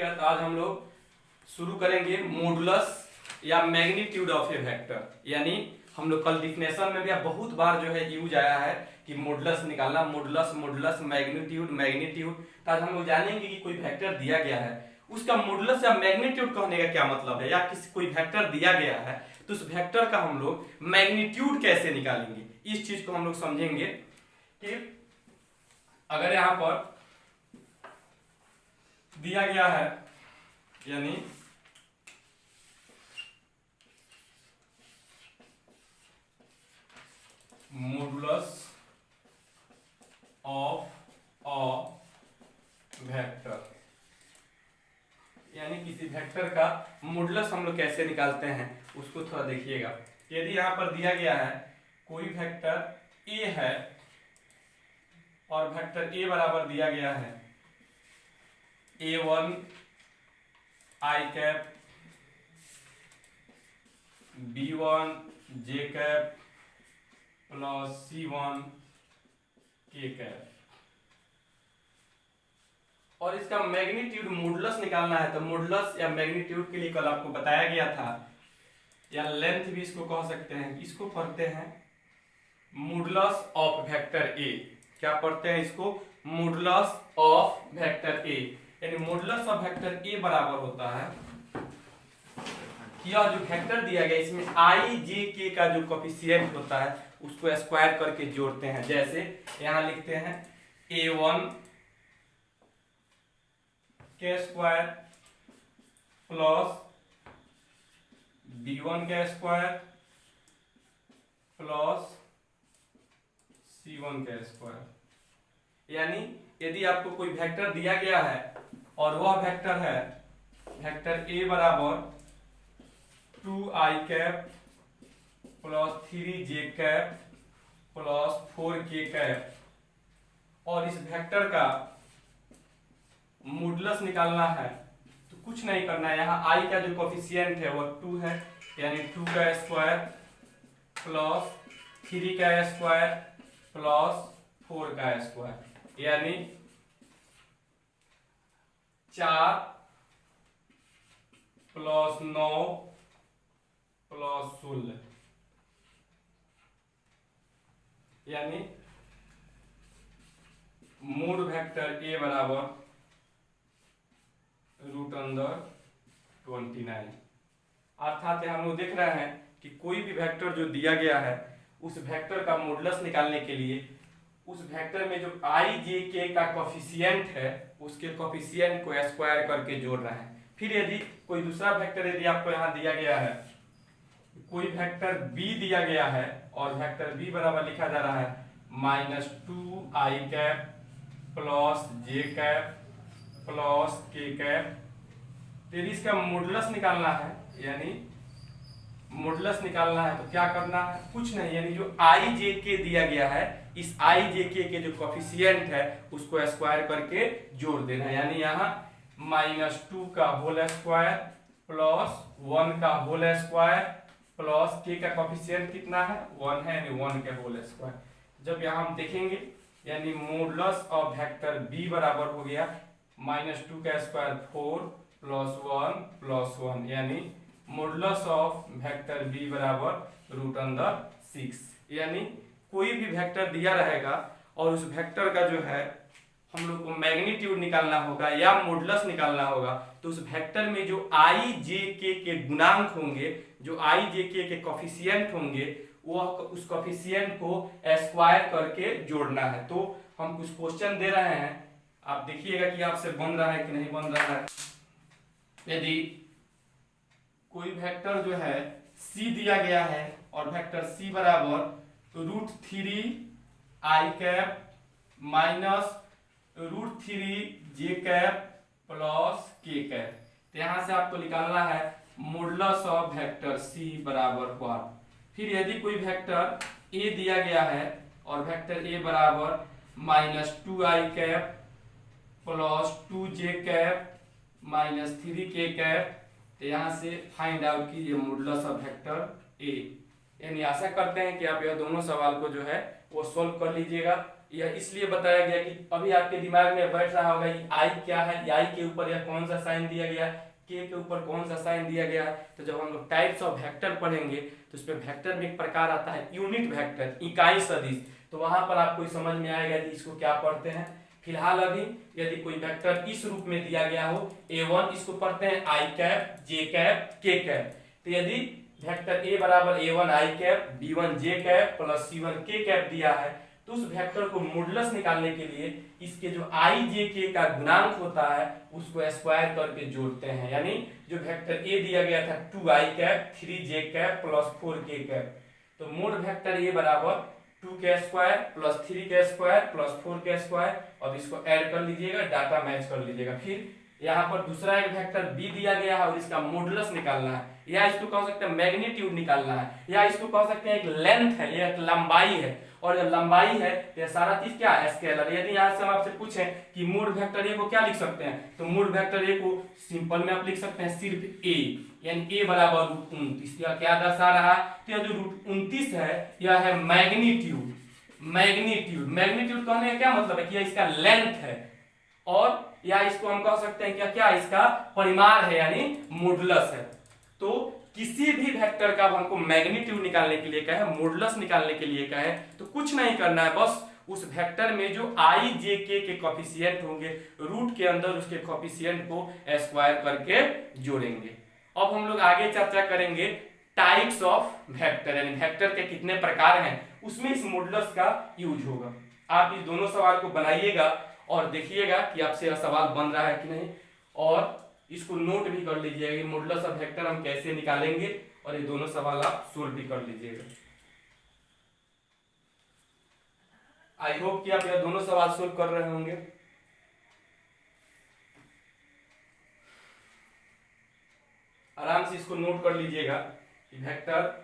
देखिएगा तो आज हम लोग शुरू करेंगे मॉडुलस या मैग्नीट्यूड ऑफ ए वेक्टर। यानी हम लोग कल डिफिनेशन में भी बहुत बार जो है यूज आया है कि मॉडुलस निकालना, मॉडुलस मॉडुलस मैग्नीट्यूड मैग्नीट्यूड। तो आज हम लोग जानेंगे कि कोई वेक्टर दिया गया है उसका मॉडुलस या मैग्नीट्यूड कहने का क्या मतलब है, या किसी कोई वेक्टर दिया गया है तो उस वेक्टर का हम लोग मैग्नीट्यूड कैसे निकालेंगे, इस चीज को हम लोग समझेंगे। कि अगर यहां पर दिया गया है यानी मॉडुलस ऑफ अ वेक्टर, यानी किसी वेक्टर का मॉडुलस हम लोग कैसे निकालते हैं उसको थोड़ा देखिएगा। यदि यहां पर दिया गया है कोई वेक्टर ए है और वेक्टर ए बराबर दिया गया है A1 I cap B1 J cap plus C1 K cap, और इसका मैग्नीट्यूड मॉडुलस निकालना है। तो मॉडुलस या मैग्नीट्यूड के लिए कल आपको बताया गया था, या लेंथ भी इसको कह सकते हैं, इसको पढ़ते हैं मॉडुलस ऑफ वेक्टर ए। क्या पढ़ते हैं इसको? Modulus of vector A. यानी मॉडुलस ऑफ वेक्टर ए बराबर होता है यह जो वेक्टर दिया गया इसमें आई जे के का जो कोफिशिएंट होता है उसको स्क्वायर करके जोड़ते हैं। जैसे यहां लिखते हैं A1 के स्क्वायर प्लस B1 के स्क्वायर प्लस C1 के स्क्वायर। यानी यदि आपको कोई वेक्टर दिया गया है और वह वेक्टर है वेक्टर ए बराबर 2i cap plus 3j cap plus 4k cap, और इस वेक्टर का मॉडुलस निकालना है तो कुछ नहीं करना है। यहाँ i का जो कोफिशिएंट है वो 2 है, यानी 2 का स्क्वायर प्लस 3 का स्क्वायर प्लस 4 का स्क्वायर, यानी 4 प्लस 9 प्लस 16, यानी मूड वेक्टर ए बराबर रूट अंडर 29। अर्थात हम लोग देख रहे हैं कि कोई भी वेक्टर जो दिया गया है उस वेक्टर का मॉडुलस निकालने के लिए उस वेक्टर में जो आई जे के का कोफिशिएंट है उसके कोफिशिएंट को स्क्वायर करके जोड़ रहे हैं। फिर यदि कोई दूसरा वेक्टर यदि आपको यहाँ दिया गया है, कोई वेक्टर बी दिया गया है और वेक्टर बी बराबर लिखा जा रहा है -2i कैप प्लस जे कैप प्लस के कैप, तो यदि इसका मॉडुलस निकालना है यानी मॉडुलस निकालना है तो क्या करना है? कुछ नहीं, यानी जो आई जे के दिया गया है इस आई जे के जो कोफिशिएंट है उसको स्क्वायर करके जोड़ देना है। यानी यहाँ -2 का होल स्क्वायर प्लस 1 का होल स्क्वायर प्लस के का कोफिशिएंट कितना है? 1 है, यानी 1 के होल स्क्वायर। जब यहाँ हम देखेंगे यानी मॉडुलस ऑफ वेक्टर बी बराबर हो गया -2 का स्क्वायर 4 प्लस 1 प्लस 1, यानी मॉडुलस ऑफ वेक्टर बी बराबर रूट अंडर 6। यानी कोई भी वेक्टर दिया रहेगा और उस वेक्टर का जो है हम लोग को मैग्नीट्यूड निकालना होगा या मॉडुलस निकालना होगा, तो उस वेक्टर में जो आई जे के गुणांक होंगे, जो आई जे के कोफिशिएंट होंगे, वह उस कोफिशिएंट को स्क्वायर करके जोड़ना है। तो हम कुछ क्वेश्चन दे रहे हैं, आप देखिएगा कि आपसे बन रहा है कि नहीं बन रहा है। यदि कोई वेक्टर जो है c दिया गया है और वेक्टर c बराबर √3i cap minus √3j cap plus k cap, तो यहां से आपको निकालना है मॉडुलस ऑफ वेक्टर c बराबर 1। फिर यदि कोई वेक्टर a दिया गया है और वेक्टर a बराबर -2i cap plus 2j cap minus 3k cap, तो यहाँ से फाइंड आउट कीजिए मॉडुलस ऑफ वेक्टर ए। यानी आशा करते हैं कि आप यह दोनों सवाल को जो है वो सोल्व कर लीजिएगा। यह इसलिए बताया गया कि अभी आपके दिमाग में बैठ रहा होगा कि आई क्या है, आई के ऊपर यह कौन सा साइन दिया गया, के ऊपर कौन सा साइन दिया गया। तो जब हम लोग टाइप्स ऑफ वेक्टर पढ़ेंगे तो उसमें वेक्टर में एक प्रकार आता है यूनिट वेक्टर, इकाई सदिश, तो वहां पर आपको समझ में आएगा कि इसको क्या पढ़ते हैं। फिलहाल अभी यदि कोई वेक्टर इस रूप में दिया गया हो a1, इसको पढ़ते हैं आई कैप, जे कैप, के कैप। तो यदि वेक्टर a बराबर a1 आई कैप, b1 जे कैप प्लस c1 के कैप दिया है, तो उस वेक्टर को मॉडुलस निकालने के लिए इसके जो आई जे के का गुणांक होता है उसको स्क्वायर करके जोड़ते हैं। यानी जो वेक्टर a दिया गया था 2 आई कैप 3 जे कैप प्लस 4 के कैप, तो मोड वेक्टर a बराबर 2 के स्क्वायर प्लस 3 के स्क्वायर प्लस 4 के स्क्वायर। अब इसको ऐड कर लीजिएगा, डाटा मैच कर लीजिएगा। फिर यहाँ पर दूसरा एक वेक्टर b दिया गया है और इसका मॉडुलस निकालना है, या इसको कह सकते हैं मैग्नीट्यूड निकालना है, या इसको कह सकते हैं एक लेंथ है, यह एक लंबाई है, और जब लंबाई है तो यह सारा चीज क्या है, स्केलर। यदि यहाँ से हम आपसे पूछें कि मूल वेक्टर ए को क्या लिख सकते हैं, तो मूल वेक्टर ए को सिंपल में आप लिख सकते हैं सिर्फ ए, यानी ए बराबर √29। यह क्या दर्शा रहा है, तो यह जो √29 है यह है मैग्नीट्यूड। मैग्नीट्यूड मैग्नीट्यूड कहने का क्या मतलब है कि यह इसका लेंथ है, और या इसको हम कह सकते हैं क्या क्या इसका परिमाण है, यानी मॉडुलस है। तो किसी भी वेक्टर का हमको मैग्नीट्यूड निकालने के लिए कहे, मॉडुलस निकालने के लिए कहे, तो कुछ नहीं करना है, बस उस वेक्टर में जो आई जे के कोफिशिएंट होंगे रूट के अंदर उसके कोफिशिएंट को स्क्वायर करके जोड़ेंगे। अब हम लोग आगे चर्चा करेंगे टाइप्स ऑफ वेक्टर, यानी वेक्टर के कितने प्रकार हैं, उसमें इस मॉडुलस का यूज होगा। आप इस दोनों सवाल को बनाइएगा और देखिएगा कि आपसे यह सवाल बन रहा है कि नहीं, और इसको नोट भी कर लीजिएगा कि मॉडुलस ऑफ वेक्टर हम कैसे निकालेंगे, और ये दोनों सवाल आप सोल्व भी कर लीजिएगा। आई होप कि आप यह दोनों सवाल सोल्व कर रहे होंगे। आराम से इसको नोट कर लीजिएगा कि वेक्टर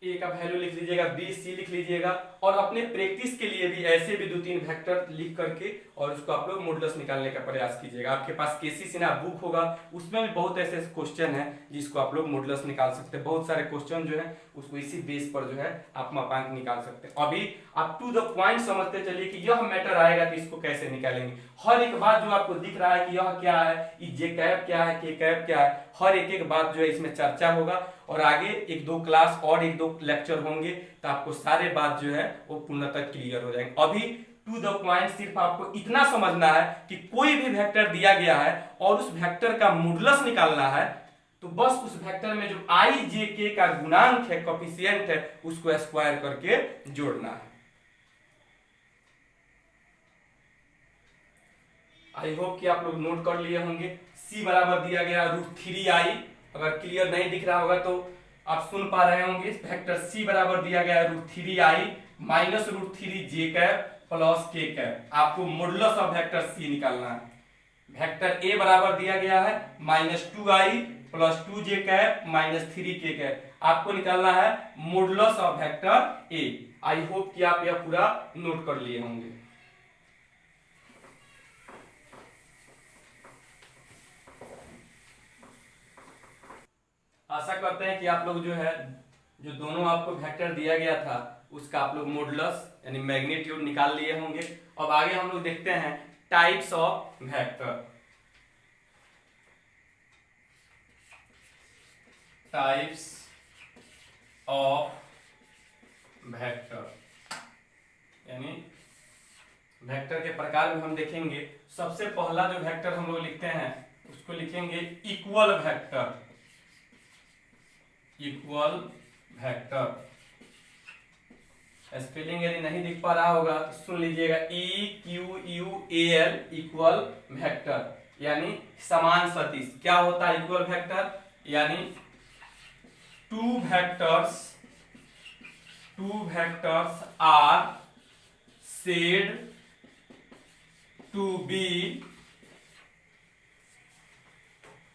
ए का वैल्यू लिख लीजिएगा, बी सी लिख लीजिएगा, और अपने प्रैक्टिस के लिए भी ऐसे भी 2-3 वेक्टर लिख करके और उसको आप लोग मॉडुलस निकालने का प्रयास कीजिएगा। आपके पास केसी सिन्हा बुक होगा, उसमें भी बहुत ऐसे क्वेश्चन हैं जिसको आप लोग मॉडुलस निकाल सकते हैं। बहुत सारे क्वेश्चन जो है उसको इसी बेस पर जो है आप मापांक निकाल सकते हैं। अभी आप टू द पॉइंट समझते चलिए कि यह मैटर आएगा तो इसको कैसे निकालेंगे। हर एक बात जो आपको दिख रहा है कि यह क्या है, जे कैप क्या है, के कैप क्या है, हर एक बात जो है इसमें चर्चा होगा, और आगे 1-2 क्लास और 1-2 लेक्चर होंगे तो आपको सारे बात जो है वो पूर्णतः क्लियर हो जाएंगे। अभी टू द पॉइंट सिर्फ आपको इतना समझना है कि कोई भी वेक्टर दिया गया है और उस वेक्टर का मॉडुलस निकालना है, तो बस उस वेक्टर में जो आई जे के का गुणांक है, कोफिशिएंट है, उसको स्क्वायर करके जोड़ना है। आई होप कि आप लोग नोट कर लिए होंगे। c बराबर दिया गया √3i, अगर क्लियर नहीं दिख रहा होगा तो आप सुन पा रहे होंगे। वेक्टर c बराबर दिया गया √3i minus √3j cap plus के कैप। आपको मॉडुलस ऑफ वेक्टर c निकालना है। वेक्टर a बराबर दिया गया है -2i plus 2j cap minus 3k cap. आपको निकालना है modulus of vector a। I hope कि आप यह पूरा नोट कर लिए होंगे। आशा करते हैं कि आप लोग जो है जो दोनों आपको वेक्टर दिया गया था उसका आप लोग मॉडुलस यानी मैग्नीट्यूड निकाल लिए होंगे। अब आगे हम लोग देखते हैं types of vector. Types of vector यानी वेक्टर के प्रकार में हम देखेंगे। सबसे पहला जो वेक्टर हम लोग लिखते हैं उसको लिखेंगे equal vector. Equal vector spelling यदि नहीं दिख पा रहा होगा तो सुन लीजिएगा, EQUAL इक्वल वेक्टर यानी समान सदिश। क्या होता है इक्वल वेक्टर, यानी two vectors are said to be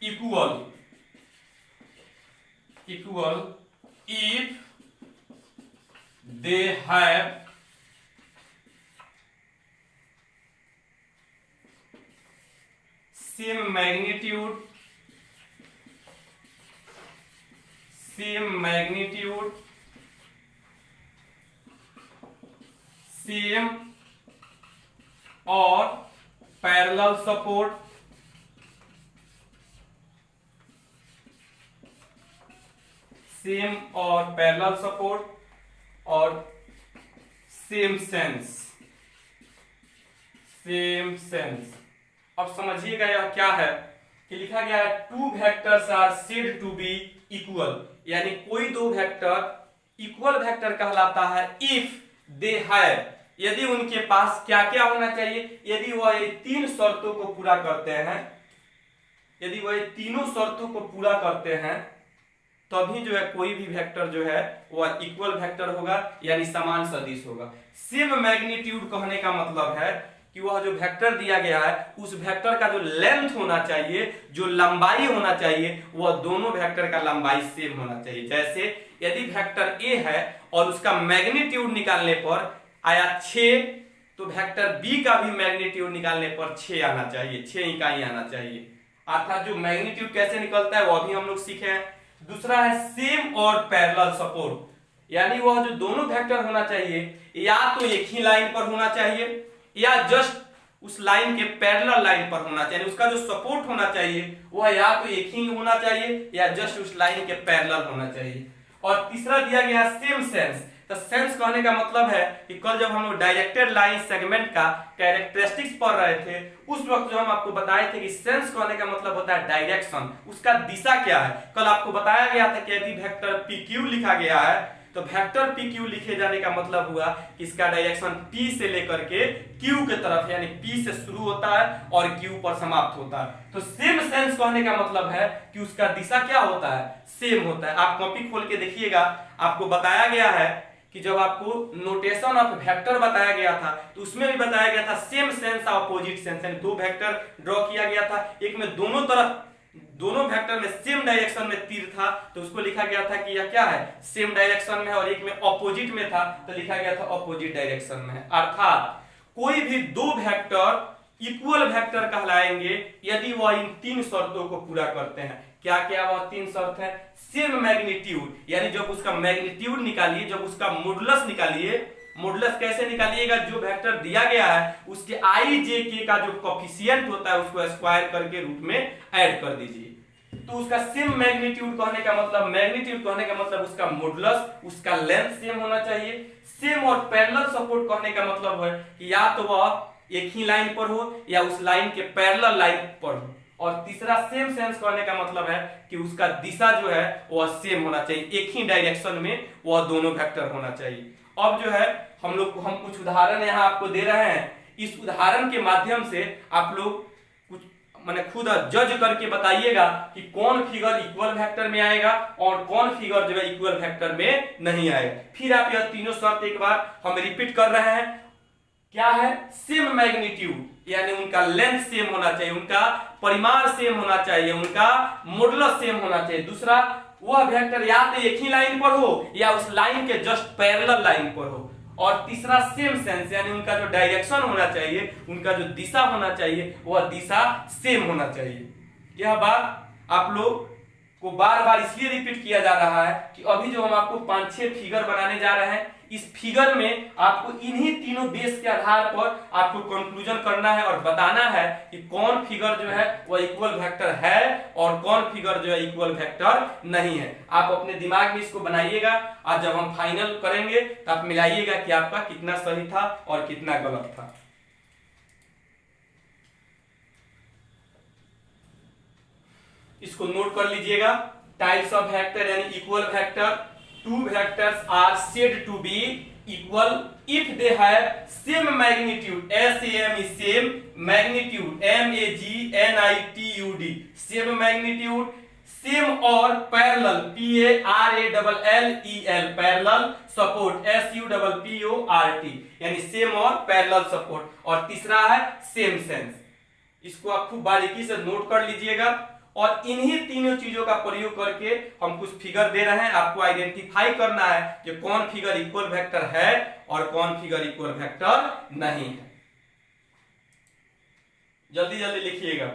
equal if they have same magnitude, same और पैरेलल सपोर्ट, सेम और पैरेलल सपोर्ट और सेम सेंस, सेम सेंस। अब समझिएगा यह क्या है कि लिखा गया है two vectors are said to be equal, यानी कोई दो वेक्टर इक्वल वेक्टर कहलाता है इफ दे हैव, यदि उनके पास क्या क्या होना चाहिए, यदि वह ये तीन शर्तों को पूरा करते हैं, यदि वह ये तीनों शर्तों को पूरा करते हैं तभी जो है कोई भी वेक्टर जो है वह इक्वल वेक्टर होगा, यानी समान सदिश होगा। सेम मैग्नीट्यूड कहने का मतलब है कि वह जो वेक्टर दिया गया है उस वेक्टर का जो लेंथ होना चाहिए, जो लंबाई होना चाहिए, वह दोनों वेक्टर का लंबाई सेम होना चाहिए। जैसे यदि वेक्टर ए है और उसका मैग्नीट्यूड निकालने पर आया 6, तो वेक्टर बी का भी मैग्नीट्यूड निकालने पर 6 आना चाहिए, 6 इकाई आना चाहिए। अर्थात जो मैग्नीट्यूड कैसे निकलता है वह भी हम लोग सीखे हैं। दूसरा है सेम और पैरेलल सपोर्ट, यानी वह जो दोनों वेक्टर होना चाहिए या तो एक ही लाइन पर होना चाहिए या जस्ट उस लाइन के पैरेलल लाइन पर होना चाहिए, उसका जो सपोर्ट होना चाहिए वह या तो एक ही होना चाहिए या जस्ट उस लाइन के पैरेलल होना चाहिए। और तीसरा दिया गया सेम सेंस। तो सेंस कहने का मतलब है कि कल जब हम लोग डायरेक्टेड लाइन सेगमेंट का कैरेक्टरिस्टिक्स पढ़ रहे थे उस वक्त जो हम आपको बताए थे कि सेंस कहने का मतलब होता है डायरेक्शन, उसका दिशा क्या है। कल आपको बताया गया था कि यदि वेक्टर PQ लिखा गया है तो वेक्टर PQ लिखे जाने का मतलब हुआ कि इसका डायरेक्शन P से लेकर के Q के तरफ, यानी P से शुरू होता है और Q पर समाप्त होता है। तो सेम सेंस कहने का मतलब है कि उसका दिशा क्या होता है, सेम होता है। आप कॉपी खोल के देखिएगा, आपको बताया गया है कि जब आपको नोटेशन ऑफ वेक्टर बताया गया था तो उसमें भी बताया गया था सेम सेंस अपोजिट सेंस, यानी दो वेक्टर ड्रॉ किया गया था, एक में दोनों तरफ दोनों वेक्टर में सेम डायरेक्शन में तीर था तो उसको लिखा गया था कि यह क्या है, सेम डायरेक्शन में है, और एक में ऑपोजिट में था तो लिखा गया था ऑपोजिट डायरेक्शन में है। अर्थात कोई भी दो वेक्टर इक्वल वेक्टर कहलाएंगे यदि वह इन तीन शर्तों को पूरा करते हैं। क्या क्या वह तीन शर्त है, सेम मैग्नीट्यूड, यानी जब उसका मैग्नीट्यूड निकालिए, जब उसका मॉडुलस निकालिए, मॉडुलस कैसे निकालिएगा, जो वेक्टर दिया गया है उसके आई जे के का जो कोफिशिएंट होता है उसको स्क्वायर करके रूट में ऐड कर दीजिए। तो उसका सेम मैग्नीट्यूड कहने का मतलब, मैग्नीट्यूड कहने का मतलब उसका मॉडुलस, उसका लेंथ सेम होना चाहिए। सेम और पैरेलल सपोर्ट कहने का मतलब है कि या तो वह एक ही लाइन पर हो या उस लाइन के पैरेलल लाइन पर हो। और तीसरा सेम सेंस कहने का मतलब है कि उसका दिशा जो है वह सेम होना चाहिए, एक ही डायरेक्शन में वह दोनों वेक्टर होना चाहिए। अब जो है हम कुछ उदाहरण यहाँ आपको दे रहे हैं, इस उदाहरण के माध्यम से आप लोग कुछ माने खुद जज करके बताइएगा कि कौन फिगर इक्वल वेक्टर में आएगा और कौन फिगर जो है इक्वल वेक्टर में नहीं आएगा। फिर आप यह तीनों शर्त एक बार हम रिपीट कर रहे हैं। क्या है, सेम मैग्नीट्यूड, यानी उनका लेंथ सेम होना चाहिए, उनका परिमाण सेम होना चाहिए, उनका मॉडुलस सेम होना चाहिए। दूसरा, वह वेक्टर या तो एक ही लाइन पर हो या उस लाइन के जस्ट पैरेलल लाइन पर हो। और तीसरा सेम सेंस, यानी उनका जो डायरेक्शन होना चाहिए, उनका जो दिशा होना चाहिए वह दिशा सेम होना चाहिए। यह बात आप लोग को बार बार इसलिए रिपीट किया जा रहा है कि अभी जो हम आपको 5-6 फिगर बनाने जा रहे हैं, इस फिगर में आपको इन्हीं तीनों बेस के आधार पर आपको कंक्लूजन करना है और बताना है कि कौन फिगर जो है वह इक्वल वेक्टर है और कौन फिगर जो है इक्वल वेक्टर नहीं है। आप अपने दिमाग में इसको बनाइएगा, आज जब हम फाइनल करेंगे तो आप मिलाइएगा कि आपका कितना सही था और कितना गलत था। इसको नोट कर लीजिएगा। टाइप्स ऑफ वेक्टर यानी equal vector, two vectors are said to be equal if they have same magnitude, SAM same magnitude, MAGNITUD same magnitude, same और parallel, PARALLEL parallel support, SUPPORT यानी सेम और parallel support. और तीसरा है same sense. इसको आप खूब बारीकी से नोट कर लीजिएगा और इन्हीं तीनों चीजों का प्रयोग करके हम कुछ फिगर दे रहे हैं, आपको आइडेंटिफाई करना है कि कौन फिगर इक्वल वेक्टर है और कौन फिगर इक्वल वेक्टर नहीं है। जल्दी जल्दी लिखिएगा।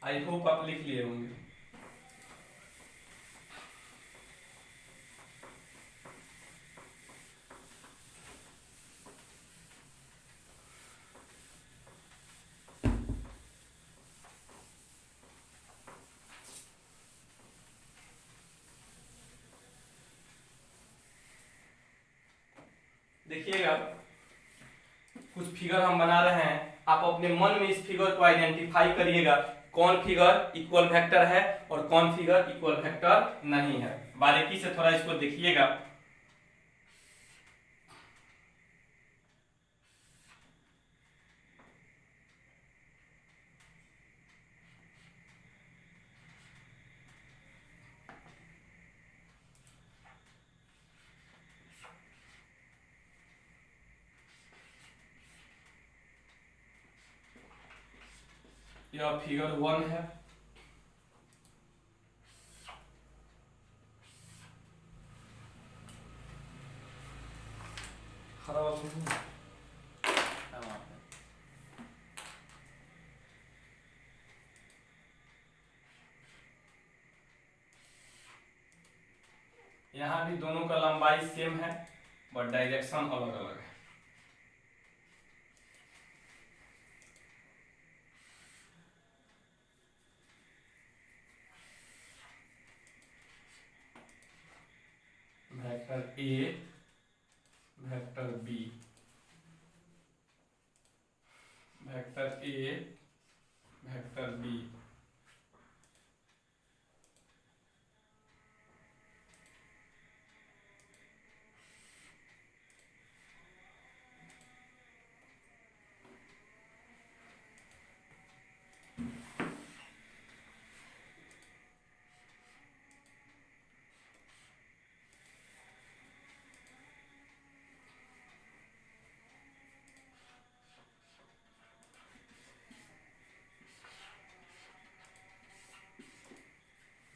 आई होप आप लिख लिए होंगे। देखिएगा कुछ फिगर हम बना रहे हैं, आप अपने मन में इस फिगर को आइडेंटिफाई करिएगा, कौन फिगर इक्वल वेक्टर है और कौन फिगर इक्वल वेक्टर नहीं है। बारीकी से थोड़ा इसको देखिएगा। यह फिगर 1 है। यहाँ भी दोनों का लंबाई सेम है बट डायरेक्शन अलग अलग है। Vector A, vector B, vector A, vector B.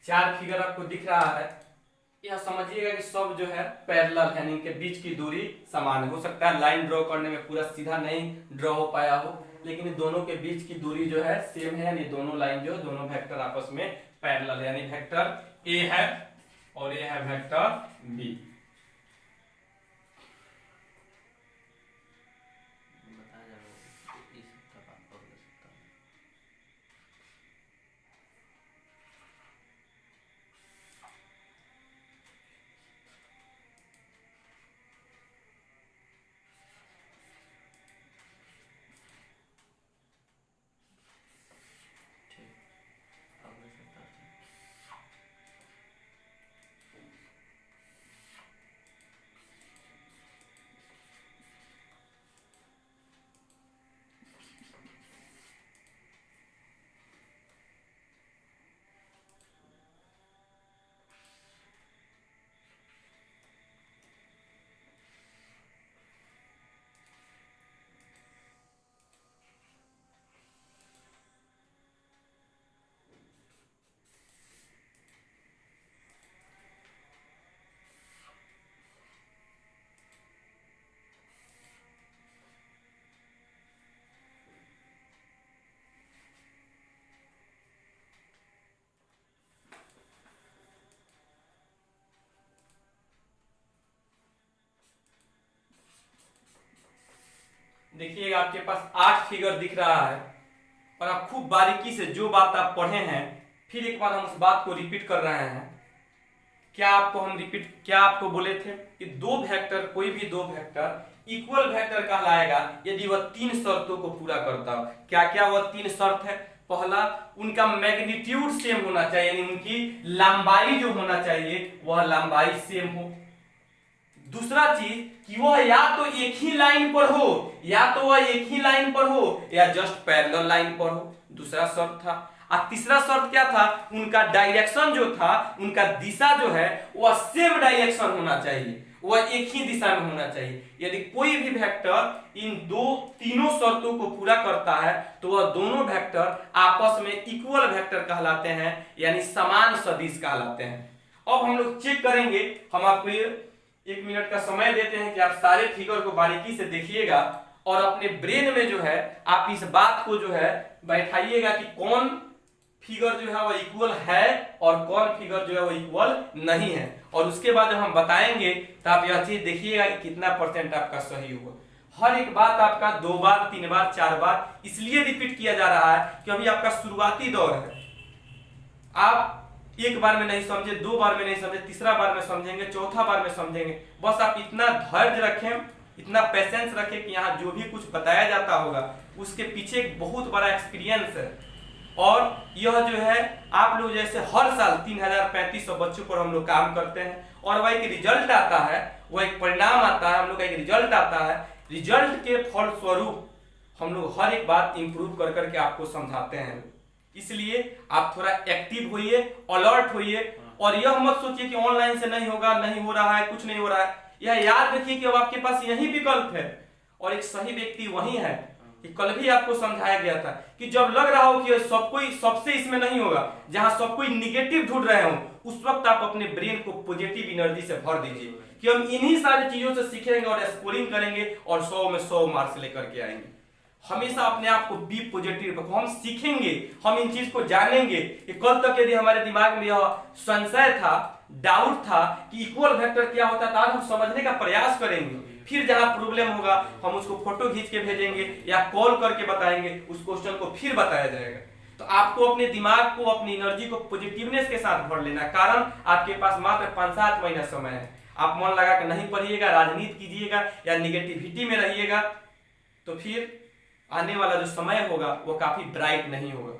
चार फिगर आपको दिख रहा है, यह समझिएगा कि सब जो है पैरेलल है, इनके बीच की दूरी समान है। हो सकता है लाइन ड्रॉ करने में पूरा सीधा नहीं ड्रॉ हो पाया हो, लेकिन इन दोनों के बीच की दूरी जो है सेम है, यानी दोनों लाइन जो दोनों वेक्टर आपस में पैरेलल है, यानी वेक्टर ए है और ये है वेक्टर बी। देखिएगा आपके पास 8 फिगर दिख रहा है और आप खूब बारीकी से जो बात आप पढ़े हैं फिर एक बार हम उस बात को रिपीट कर रहे हैं। क्या आपको बोले थे कि दो वेक्टर, कोई भी दो वेक्टर इक्वल वेक्टर कहलाएगा यदि वह 3 शर्तों को पूरा करता हो। क्या क्या वह 3 शर्त है? पहला, उनका मैग्नीट्यूड सेम होना चाहिए, यानी उनकी लंबाई जो होना चाहिए वह लंबाई सेम हो। दूसरा चीज कि वह या तो एक ही लाइन पर हो, या जस्ट पैरेलल लाइन पर हो, दूसरा शर्त था। और तीसरा शर्त क्या था? उनका डायरेक्शन जो था, उनका दिशा जो है वह सेम डायरेक्शन होना चाहिए, वह एक ही दिशा में होना चाहिए। यदि कोई भी वेक्टर इन तीनों शर्तों को पूरा करता है तो वह दोनों वेक्टर आपस में इक्वल वेक्टर कहलाते हैं, यानी समान सदिश कहलाते हैं। अब हम लोग चेक करेंगे, हम आपको 1 मिनट का समय देते हैं कि आप सारे फिगर को बारीकी से देखिएगा और अपने ब्रेन में जो है आप इस बात को जो है बैठाइएगा कि कौन फिगर जो है वो इक्वल है और कौन फिगर जो है वो इक्वल नहीं है। और उसके बाद जब हम बताएंगे तो आप यह चीज देखिएगा कि कितना परसेंट आपका सही हुआ। हर एक बात आपका 2 बार 3 बार 4 बार इसलिए रिपीट किया जा रहा है कि अभी आपका शुरुआती दौर है। आप एक बार में नहीं समझे, 2 बार में नहीं समझे, तीसरा बार में समझेंगे, चौथा बार में समझेंगे। बस आप इतना धैर्य रखें, इतना पेशेंस रखें कि यहाँ जो भी कुछ बताया जाता होगा उसके पीछे एक बहुत बड़ा एक्सपीरियंस है। और यह जो है आप लोग जैसे हर साल 3500 बच्चों पर हम लोग काम करते हैं और वह एक रिजल्ट आता है, वह एक परिणाम आता है, हम लोग का एक रिजल्ट आता है। रिजल्ट के फलस्वरूप हम लोग हर एक बात इंप्रूव कर करके आपको समझाते हैं। इसलिए आप थोड़ा एक्टिव होइए, अलर्ट होइए और यह मत सोचिए कि ऑनलाइन से नहीं होगा, नहीं हो रहा है, कुछ नहीं हो रहा है। यह याद रखिए कि अब आपके पास यही विकल्प है और एक सही व्यक्ति वही है कि कल भी आपको समझाया गया था कि जब लग रहा हो कि सब कोई सबसे इसमें नहीं होगा, जहां सब कोई निगेटिव ढूंढ रहे हो, उस वक्त आप अपने ब्रेन को पॉजिटिव एनर्जी से भर दीजिए कि हम इन्हीं सारी चीजों से सीखेंगे और स्कोरिंग करेंगे और 100 में 100 मार्क्स लेकर के आएंगे। हमेशा अपने आप को बी पॉजिटिव रखो। हम सीखेंगे, हम इन चीज को जानेंगे कि कल तक यदि हमारे दिमाग में यह संशय था, डाउट था कि इक्वल वेक्टर क्या होता था, आज हम समझने का प्रयास करेंगे। फिर जहां प्रॉब्लम होगा हम उसको फोटो खींच के भेजेंगे या कॉल करके बताएंगे, उस क्वेश्चन को फिर बताया जाएगा। तो आपको अपने दिमाग को, अपनी एनर्जी को पॉजिटिवनेस के साथ भर लेना। कारण आपके पास मात्र 5-7 महीना समय है। आप मन लगा कर नहीं पढ़िएगा, राजनीति कीजिएगा या निगेटिविटी में रहिएगा तो फिर आने वाला जो समय होगा वो काफी ब्राइट नहीं होगा।